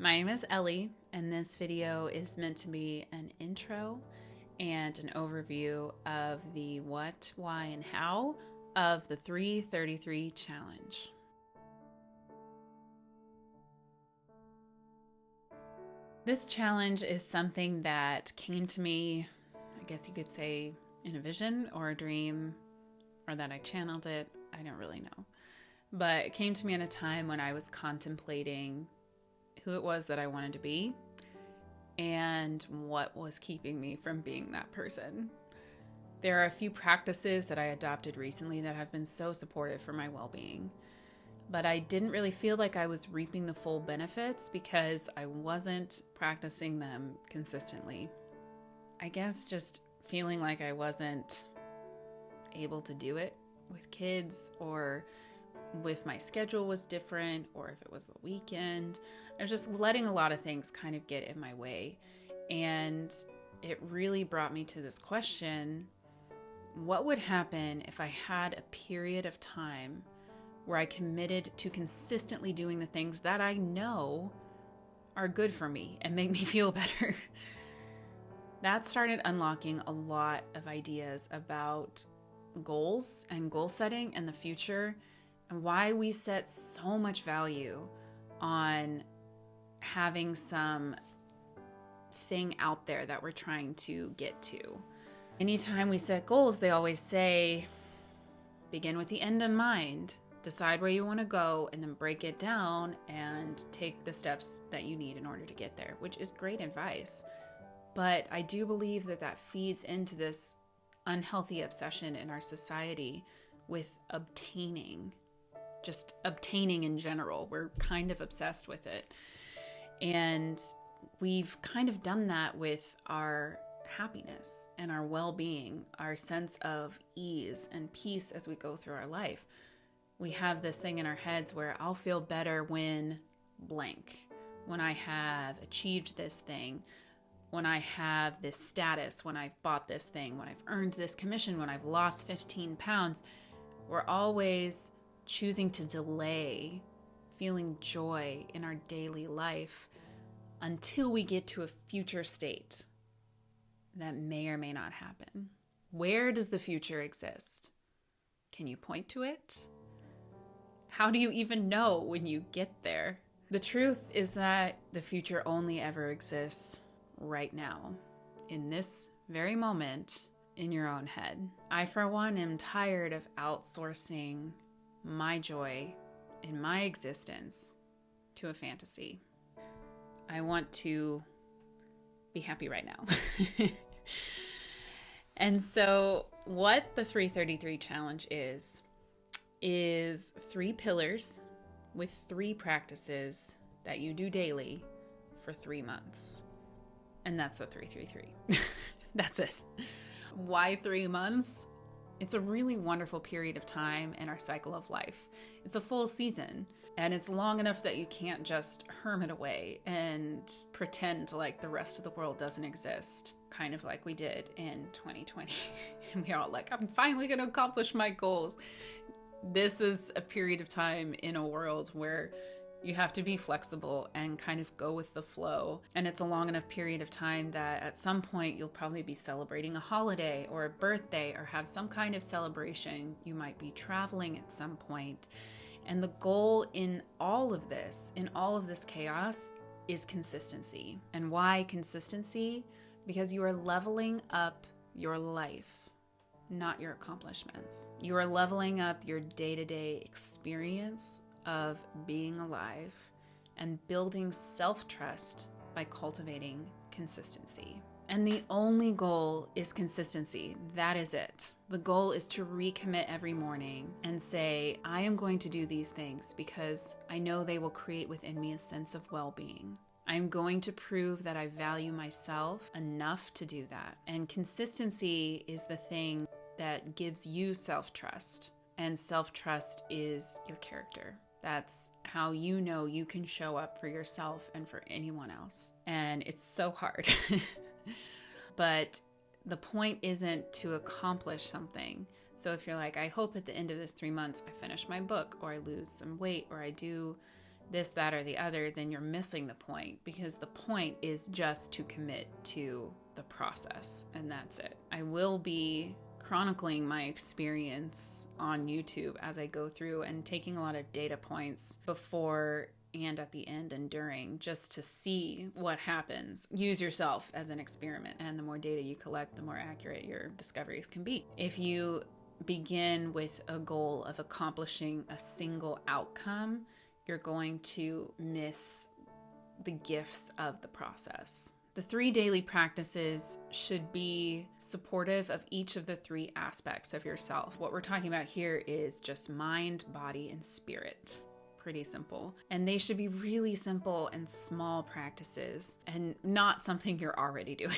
My name is Ellie, and this video is meant to be an intro and an overview of the what, why, and how of the 333 challenge. This challenge is something that came to me, I guess you could say, in a vision or a dream, or that I channeled it. I don't really know. But it came to me in a time when I was contemplating who it was that I wanted to be and what was keeping me from being that person. There are a few practices that I adopted recently that have been so supportive for my well-being, but I didn't really feel like I was reaping the full benefits because I wasn't practicing them consistently. I guess just feeling like I wasn't able to do it with kids, or if my schedule was different, or if it was the weekend. I was just letting a lot of things kind of get in my way. And it really brought me to this question: what would happen if I had a period of time where I committed to consistently doing the things that I know are good for me and make me feel better? That started unlocking a lot of ideas about goals and goal setting in the future, and why we set so much value on having some thing out there that we're trying to get to. Anytime we set goals, they always say, begin with the end in mind, decide where you want to go, and then break it down and take the steps that you need in order to get there, which is great advice. But I do believe that that feeds into this unhealthy obsession in our society with obtaining. Just obtaining in general. We're kind of obsessed with it. And we've kind of done that with our happiness and our well-being, our sense of ease and peace as we go through our life. We have this thing in our heads where I'll feel better when blank, when I have achieved this thing, when I have this status, when I've bought this thing, when I've earned this commission, when I've lost 15 pounds. We're always choosing to delay feeling joy in our daily life until we get to a future state that may or may not happen. Where does the future exist? Can you point to it? How do you even know when you get there? The truth is that the future only ever exists right now, in this very moment, in your own head. I, for one, am tired of outsourcing my joy in my existence to a fantasy. I want to be happy right now. And so what the 333 challenge is 3 pillars with 3 practices that you do daily for 3 months. And that's the 333. That's it. Why 3 months? It's a really wonderful period of time in our cycle of life. It's a full season, and it's long enough that you can't just hermit away and pretend like the rest of the world doesn't exist, kind of like we did in 2020. And we're all like, I'm finally going to accomplish my goals. This is a period of time in a world where you have to be flexible and kind of go with the flow. And it's a long enough period of time that at some point you'll probably be celebrating a holiday or a birthday or have some kind of celebration. You might be traveling at some point. And the goal in all of this chaos, is consistency. And why consistency? Because you are leveling up your life, not your accomplishments. You are leveling up your day-to-day experience of being alive and building self-trust by cultivating consistency. And the only goal is consistency. That is it. The goal is to recommit every morning and say, I am going to do these things because I know they will create within me a sense of well-being. I'm going to prove that I value myself enough to do that. And consistency is the thing that gives you self-trust. And self-trust is your character. That's how you know you can show up for yourself and for anyone else. And it's so hard. But the point isn't to accomplish something. So if you're like, I hope at the end of this 3 months I finish my book, or I lose some weight, or I do this, that, or the other, then you're missing the point, because the point is just to commit to the process, and that's it. I will be chronicling my experience on YouTube as I go through and taking a lot of data points before and at the end and during, just to see what happens. Use yourself as an experiment, and the more data you collect, the more accurate your discoveries can be. If you begin with a goal of accomplishing a single outcome, you're going to miss the gifts of the process. The 3 daily practices should be supportive of each of the 3 aspects of yourself. What we're talking about here is just mind, body, and spirit. Pretty simple. And they should be really simple and small practices, and not something you're already doing.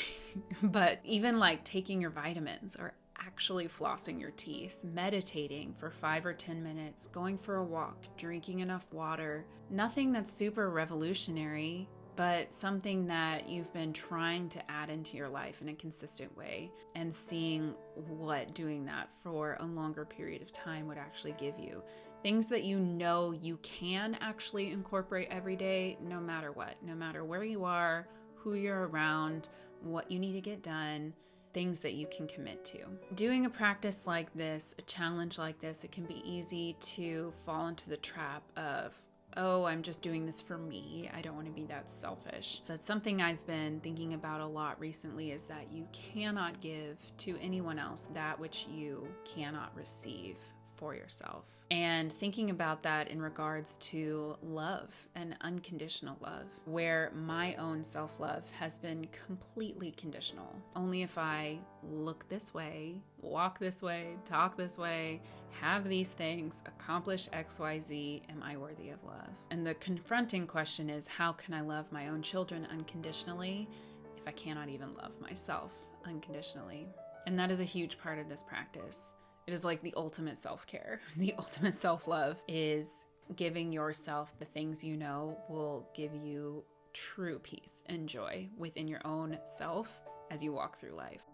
But even like taking your vitamins, or actually flossing your teeth, meditating for 5 or 10 minutes, going for a walk, drinking enough water. Nothing that's super revolutionary, but something that you've been trying to add into your life in a consistent way, and seeing what doing that for a longer period of time would actually give you. Things that you know you can actually incorporate every day, no matter what, no matter where you are, who you're around, what you need to get done, things that you can commit to. Doing a practice like this, a challenge like this, it can be easy to fall into the trap of, oh, I'm just doing this for me. I don't want to be that selfish. But something I've been thinking about a lot recently is that you cannot give to anyone else that which you cannot receive for yourself. And thinking about that in regards to love and unconditional love, where my own self-love has been completely conditional. Only if I look this way, walk this way, talk this way, have these things, accomplish XYZ, am I worthy of love? And the confronting question is, how can I love my own children unconditionally if I cannot even love myself unconditionally? And that is a huge part of this practice. It is like the ultimate self-care. The ultimate self-love is giving yourself the things you know will give you true peace and joy within your own self as you walk through life.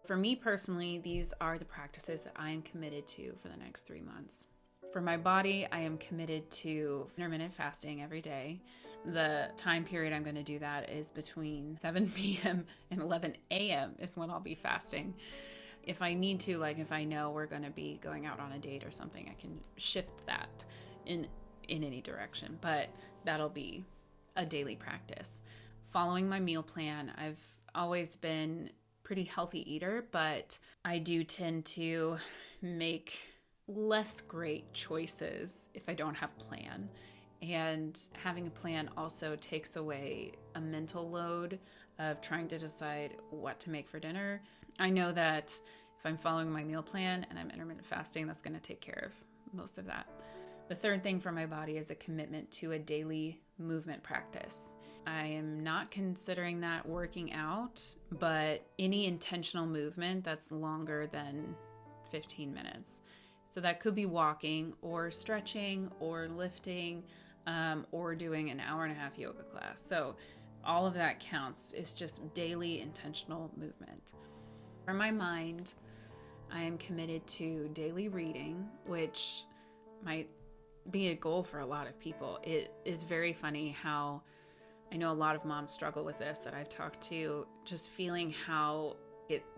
For me personally, these are the practices that I am committed to for the next 3 months. For my body, I am committed to intermittent fasting every day. The time period I'm going to do that is between 7 p.m. and 11 a.m. is when I'll be fasting. If I need to, like if I know we're going to be going out on a date or something, I can shift that in any direction, but that'll be a daily practice. Following my meal plan, I've always been pretty healthy eater, but I do tend to make less great choices if I don't have a plan. And having a plan also takes away a mental load of trying to decide what to make for dinner. I know that if I'm following my meal plan and I'm intermittent fasting, that's going to take care of most of that. The third thing for my body is a commitment to a daily movement practice. I am not considering that working out, but any intentional movement that's longer than 15 minutes. So that could be walking or stretching or lifting, or doing an hour-and-a-half yoga class. So all of that counts. It's just daily intentional movement. For my mind, I am committed to daily reading, which might be a goal for a lot of people. It is very funny how I know a lot of moms struggle with this that I've talked to, just feeling how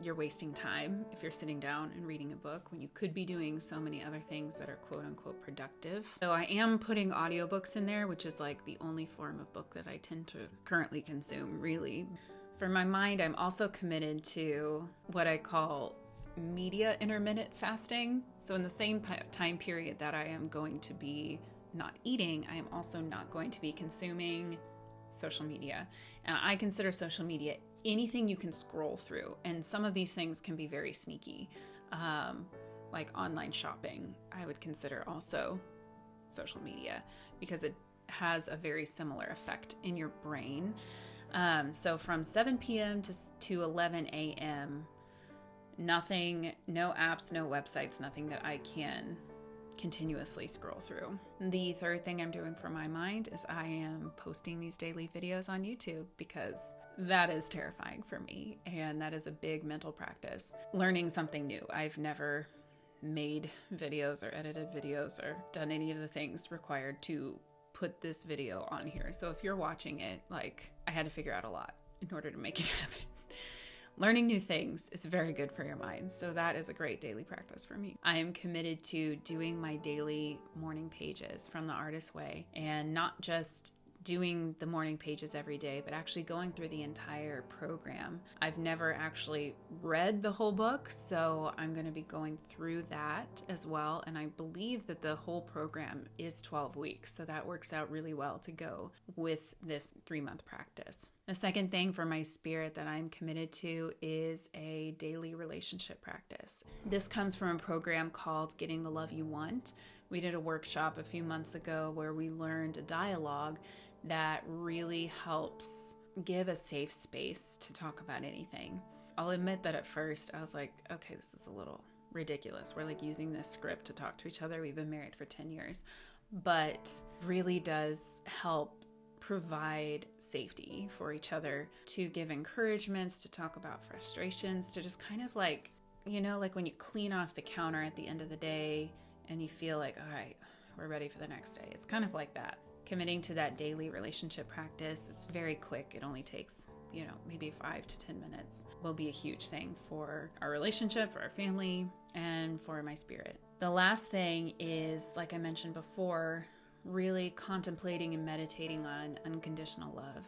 you're wasting time if you're sitting down and reading a book when you could be doing so many other things that are quote unquote productive. So I am putting audiobooks in there, which is like the only form of book that I tend to currently consume, really. For my mind, I'm also committed to what I call media intermittent fasting. So in the same time period that I am going to be not eating, I am also not going to be consuming social media. And I consider social media anything you can scroll through. And some of these things can be very sneaky, like online shopping. I would consider also social media because it has a very similar effect in your brain. So from 7 p.m. to 11 a.m., nothing, no apps, no websites, nothing that I can continuously scroll through. The third thing I'm doing for my mind is I am posting these daily videos on YouTube because that is terrifying for me, and that is a big mental practice. Learning something new. I've never made videos or edited videos or done any of the things required to put this video on here. So if you're watching it, like, I had to figure out a lot in order to make it happen. Learning new things is very good for your mind. So that is a great daily practice for me. I am committed to doing my daily morning pages from the Artist Way, and not just doing the morning pages every day, but actually going through the entire program. I've never actually read the whole book, so I'm going to be going through that as well. And I believe that the whole program is 12 weeks, so that works out really well to go with this 3-month practice. The second thing for my spirit that I'm committed to is a daily relationship practice. This comes from a program called Getting the Love You Want. We did a workshop a few months ago where we learned a dialogue that really helps give a safe space to talk about anything. I'll admit that at first I was like, okay, this is a little ridiculous. We're like using this script to talk to each other. We've been married for 10 years, but really does help provide safety for each other, to give encouragements, to talk about frustrations, to just kind of like, you know, like when you clean off the counter at the end of the day and you feel like, all right, we're ready for the next day. It's kind of like that. Committing to that daily relationship practice, it's very quick. It only takes, maybe 5 to 10 minutes. Will be a huge thing for our relationship, for our family, and for my spirit. The last thing is, like I mentioned before, really contemplating and meditating on unconditional love.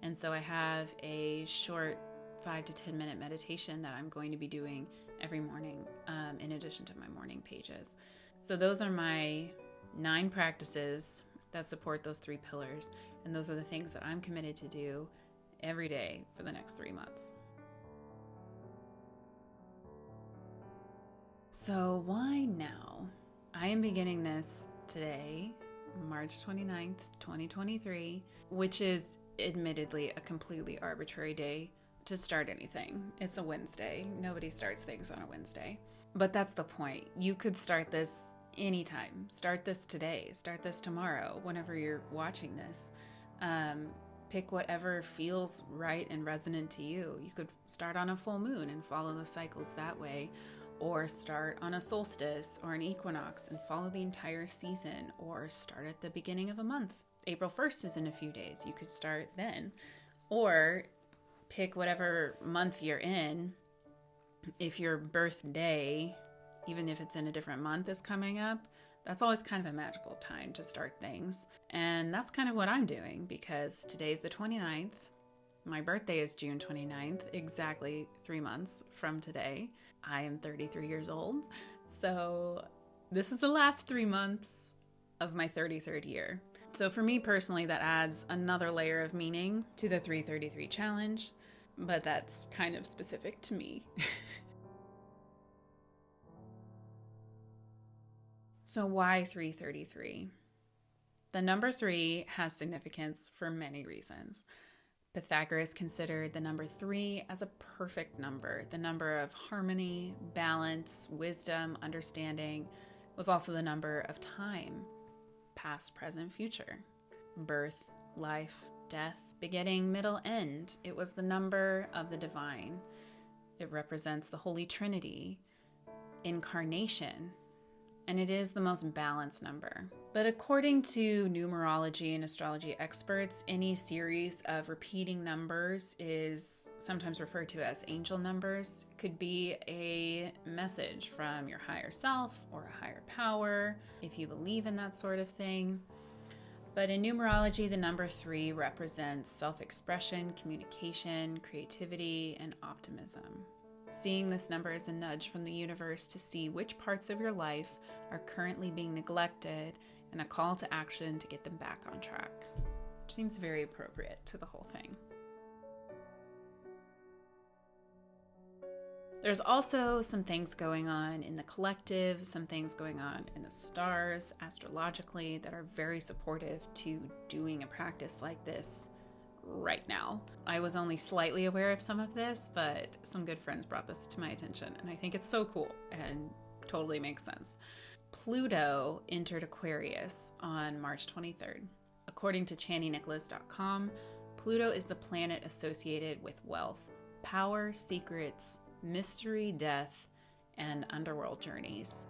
And so I have a short 5 to 10 minute meditation that I'm going to be doing every morning, in addition to my morning pages. So those are my 9 practices that support those 3 pillars. And those are the things that I'm committed to do every day for the next 3 months. So why now? I am beginning this today, March 29th, 2023, which is admittedly a completely arbitrary day to start anything. It's a Wednesday. Nobody starts things on a Wednesday. But that's the point. You could start this anytime. Start this today. Start this tomorrow, whenever you're watching this. Pick whatever feels right and resonant to you. You could start on a full moon and follow the cycles that way, or start on a solstice or an equinox and follow the entire season, or start at the beginning of a month. April 1st is in a few days. You could start then, or pick whatever month you're in. If your birthday, even if it's in a different month, is coming up, that's always kind of a magical time to start things. And that's kind of what I'm doing, because today's the 29th. My birthday is June 29th, exactly 3 months from today. I am 33 years old. So this is the last 3 months of my 33rd year. So for me personally, that adds another layer of meaning to the 333 challenge, but that's kind of specific to me. So why 333? The number 3 has significance for many reasons. Pythagoras considered the number 3 as a perfect number, the number of harmony, balance, wisdom, understanding. It was also the number of time, past, present, future, birth, life, death, beginning, middle, end. It was the number of the divine. It represents the Holy Trinity, incarnation, and it is the most balanced number. But according to numerology and astrology experts, any series of repeating numbers is sometimes referred to as angel numbers. It could be a message from your higher self or a higher power, if you believe in that sort of thing. But in numerology, the number 3 represents self-expression, communication, creativity, and optimism. Seeing this number as a nudge from the universe to see which parts of your life are currently being neglected, and a call to action to get them back on track, which seems very appropriate to the whole thing. There's also some things going on in the collective, some things going on in the stars astrologically that are very supportive to doing a practice like this right now. I was only slightly aware of some of this, but some good friends brought this to my attention, and I think it's so cool and totally makes sense. Pluto entered Aquarius on March 23rd. According to ChannyNicholas.com, Pluto is the planet associated with wealth, power, secrets, mystery, death, and underworld journeys.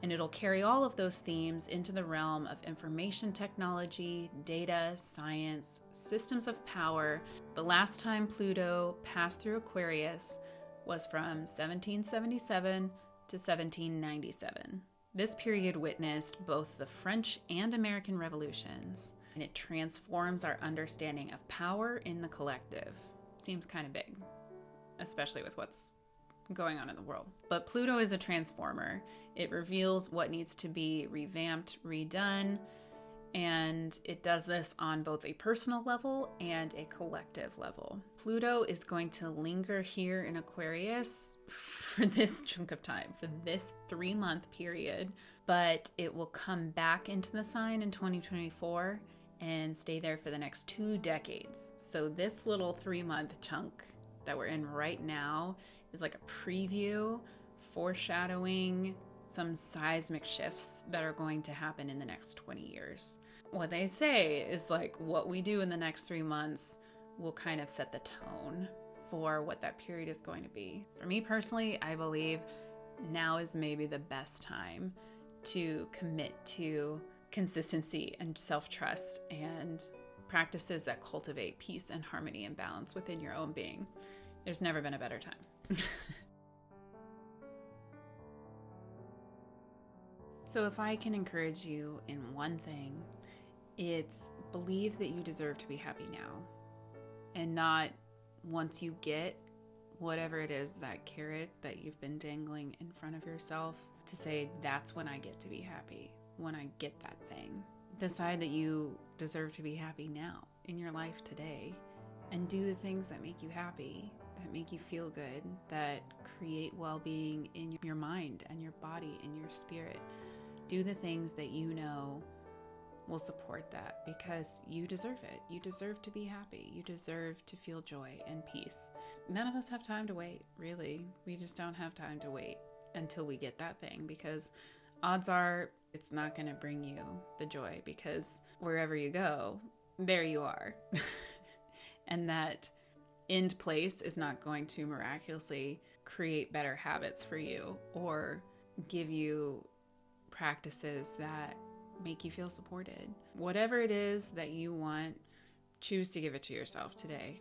And it'll carry all of those themes into the realm of information technology, data, science, systems of power. The last time Pluto passed through Aquarius was from 1777 to 1797. This period witnessed both the French and American revolutions, and it transforms our understanding of power in the collective. Seems kind of big, especially with what's going on in the world. But Pluto is a transformer. It reveals what needs to be revamped, redone, and it does this on both a personal level and a collective level. Pluto is going to linger here in Aquarius for this chunk of time, for this 3-month period, but it will come back into the sign in 2024 and stay there for the next 2 decades. So this little 3-month chunk that we're in right now is like a preview, foreshadowing some seismic shifts that are going to happen in the next 20 years. What they say is like what we do in the next 3 months will kind of set the tone for what that period is going to be. For me personally, I believe now is maybe the best time to commit to consistency and self-trust and practices that cultivate peace and harmony and balance within your own being. There's never been a better time. So if I can encourage you in one thing, it's believe that you deserve to be happy now, and not once you get whatever it is, that carrot that you've been dangling in front of yourself, to say, that's when I get to be happy, when I get that thing. Decide that you deserve to be happy now in your life today, and do the things that make you happy, that make you feel good, that create well-being in your mind and your body and your spirit. Do the things that you know will support that, because you deserve it. You deserve to be happy. You deserve to feel joy and peace. None of us have time to wait, really. We just don't have time to wait until we get that thing, because odds are it's not going to bring you the joy, because wherever you go, there you are. And that end place is not going to miraculously create better habits for you or give you practices that make you feel supported. Whatever it is that you want, choose to give it to yourself today.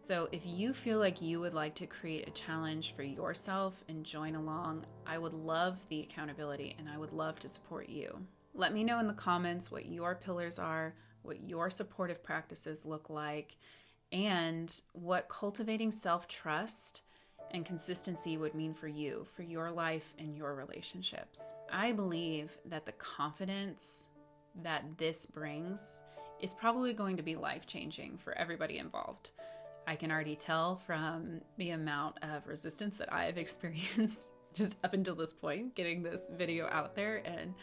So if you feel like you would like to create a challenge for yourself and join along, I would love the accountability and I would love to support you. Let me know in the comments what your pillars are, what your supportive practices look like, and what cultivating self-trust and consistency would mean for you, for your life and your relationships. I believe that the confidence that this brings is probably going to be life-changing for everybody involved. I can already tell from the amount of resistance that I have experienced just up until this point, getting this video out there and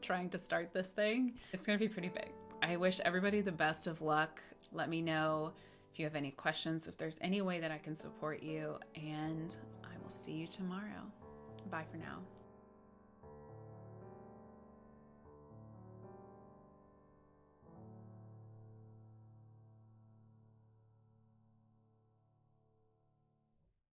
trying to start this thing. It's going to be pretty big. I wish everybody the best of luck. Let me know if you have any questions, if there's any way that I can support you, and I will see you tomorrow. Bye for now.